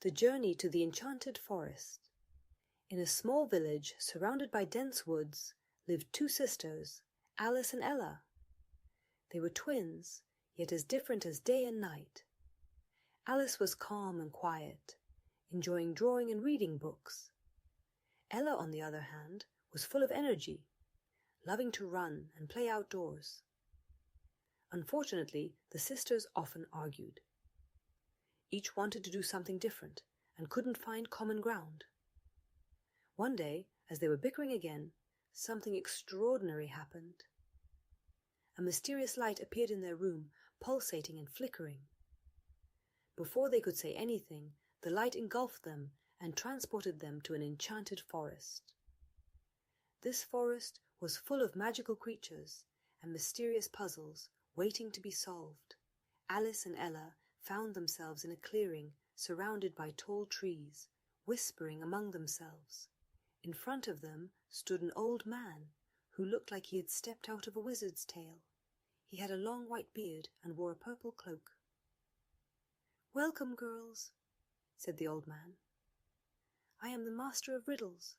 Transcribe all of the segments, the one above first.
The journey to the enchanted forest. In a small village surrounded by dense woods lived two sisters, Alice and Ella. They were twins, yet as different as day and night. Alice was calm and quiet, enjoying drawing and reading books. Ella, on the other hand, was full of energy, loving to run and play outdoors. Unfortunately, the sisters often argued. Each wanted to do something different and couldn't find common ground. One day, as they were bickering again, something extraordinary happened. A mysterious light appeared in their room, pulsating and flickering. Before they could say anything, the light engulfed them and transported them to an enchanted forest. This forest was full of magical creatures and mysterious puzzles waiting to be solved. Alice and Ella found themselves in a clearing surrounded by tall trees, whispering among themselves. In front of them stood an old man who looked like he had stepped out of a wizard's tale. He had a long white beard and wore a purple cloak. "Welcome, girls," said the old man. "I am the master of riddles.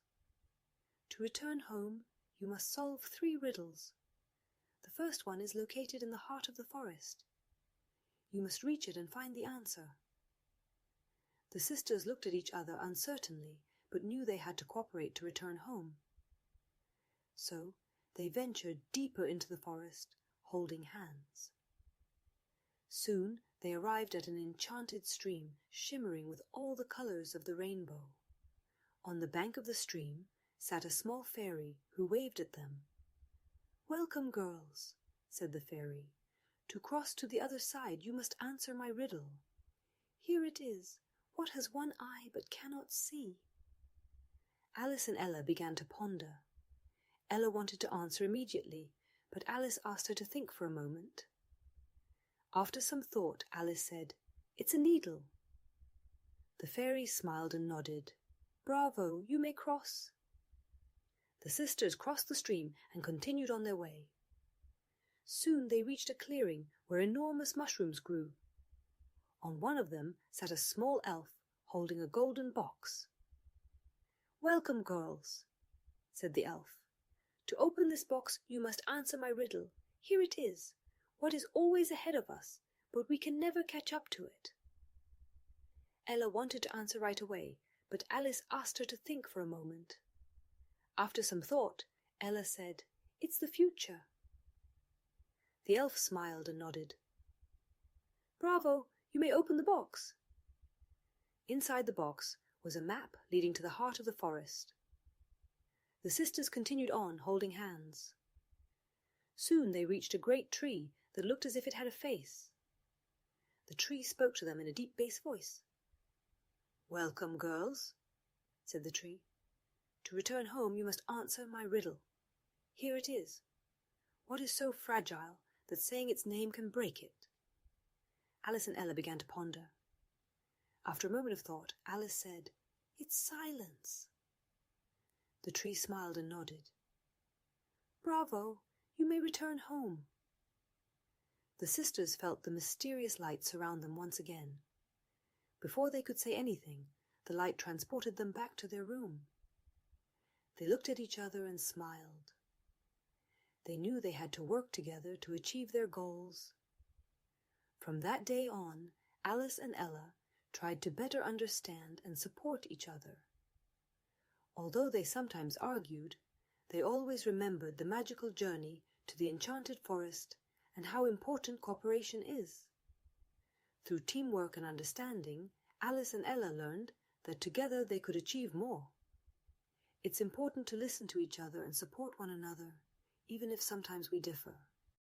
To return home, you must solve 3 riddles. The first one is located in the heart of the forest. You must reach it and find the answer." The sisters looked at each other uncertainly, but knew they had to cooperate to return home. So they ventured deeper into the forest, holding hands. Soon they arrived at an enchanted stream, shimmering with all the colors of the rainbow. On the bank of the stream sat a small fairy who waved at them. "Welcome, girls," said the fairy. "To cross to the other side you must answer my riddle. Here it is. What has one eye but cannot see?" Alice and Ella began to ponder. Ella wanted to answer immediately, but Alice asked her to think for a moment. After some thought, Alice said, "It's a needle." The fairy smiled and nodded. "Bravo, you may cross." The sisters crossed the stream and continued on their way. Soon they reached a clearing where enormous mushrooms grew. On one of them sat a small elf holding a golden box. "Welcome, girls," said the elf. "To open this box you must answer my riddle. Here it is. What is always ahead of us, but we can never catch up to it?" Ella wanted to answer right away, but Alice asked her to think for a moment. After some thought, Ella said, "It's the future." The elf smiled and nodded. "Bravo, you may open the box." Inside the box was a map leading to the heart of the forest. The sisters continued on, holding hands. Soon they reached a great tree that looked as if it had a face. The tree spoke to them in a deep bass voice. "Welcome, girls," said the tree. "To return home you must answer my riddle. Here it is. What is so fragile that saying its name can break it?" Alice and Ella began to ponder. After a moment of thought, Alice said, "It's silence." The tree smiled and nodded. "Bravo, you may return home." The sisters felt the mysterious light surround them once again. Before they could say anything, the light transported them back to their room. They looked at each other and smiled. They knew they had to work together to achieve their goals. From that day on, Alice and Ella tried to better understand and support each other. Although they sometimes argued, they always remembered the magical journey to the enchanted forest and how important cooperation is. Through teamwork and understanding, Alice and Ella learned that together they could achieve more. It's important to listen to each other and support one another, even if sometimes we differ.